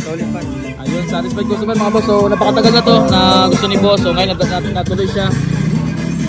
Solid pa. Ayun, satisfied customer mga boss. So napakatagal na to na gusto ni boss. So ngayon natuloy siya.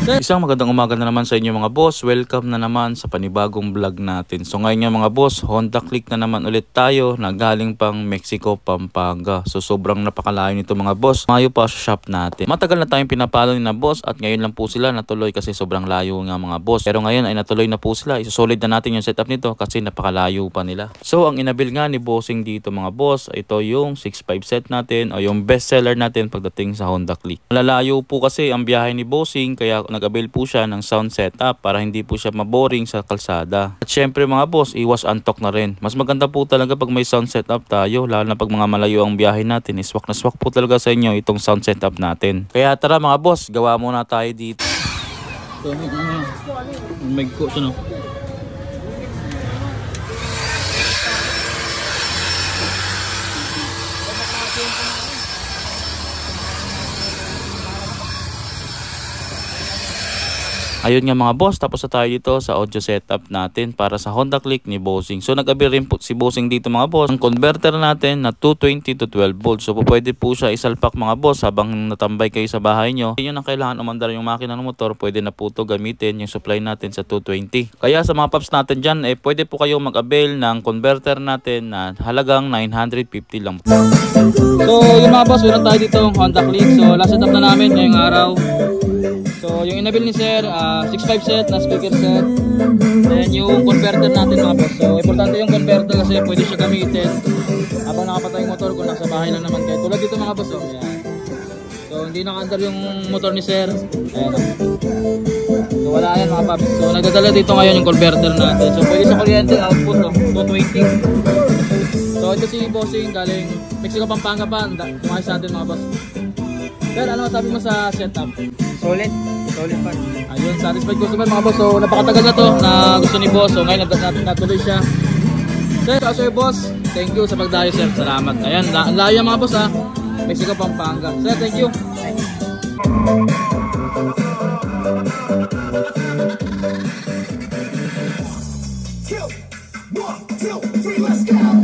Isang magandang umaga na naman sa inyo mga boss. Welcome na naman sa panibagong vlog natin. So ngayon nga mga boss, Honda Click na naman ulit tayo na galing pang Mexico, Pampanga. So sobrang napakalayo nito mga boss. Mayo pa sa shop natin. Matagal na tayong pinapalo ni na boss at ngayon lang po sila natuloy kasi sobrang layo nga mga boss. Pero ngayon ay natuloy na po sila. Isusolid na natin yung setup nito kasi napakalayo pa nila. So ang inabil nga ni bossing dito mga boss, ito yung 6.5 set natin o yung best seller natin pagdating sa Honda Click. Malalayo po kasi ang biyahe ni bossing kaya nag-avail po siya ng sound setup para hindi po siya maboring sa kalsada. At syempre mga boss, iwas antok na rin. Mas maganda po talaga pag may sound setup tayo, lalo na pag mga malayo ang biyahe natin. Swak na swak po talaga sa inyo itong sound setup natin. Kaya tara mga boss, gawa muna tayo dito. So, may coach no. Ayun nga mga boss, tapos na tayo dito sa audio setup natin para sa Honda Click ni bossing. So nag-avail rin po si bossing dito mga boss. Ang converter natin na 220 to 12 volts. So pwede po siya isalpak mga boss habang natambay kayo sa bahay nyo. Hindi nyo nang kailangan umandar yung makina ng motor. Pwede na po ito gamitin yung supply natin sa 220. Kaya sa mga paps natin dyan, pwede po kayo mag-avail ng converter natin na halagang 950 lang. So yung mga boss, meron tayo dito Honda Click. So last setup na namin ngayong araw. So yung inabil ni sir, 6.5 set na speaker set. Then yung converter natin mga boss. So importante yung converter kasi pwede siya gamitin habang nakapatay yung motor kung nasa bahay lang naman kayo. Tulad dito mga boss. Oh. Ayan. So hindi naka-under yung motor ni sir. Ayan. So wala yan mga paps. So nagdadala dito ngayon yung converter natin. So pwede sa kuryente output 220. So ito si bossing galing Mexico, Pampanga pa. Tumakay sa atin mga boss. Sir, ano masabi mo sa setup? Solid pa. Ayun, satisfied customer mga boss. So napakatagal na to na gusto ni boss. So ngayon natuloy siya. Sir, boss, thank you sa pagdayo sir. Salamat. Ayan, layo mga boss ha. Mexico, Pampanga. Sir, thank you. Let's go.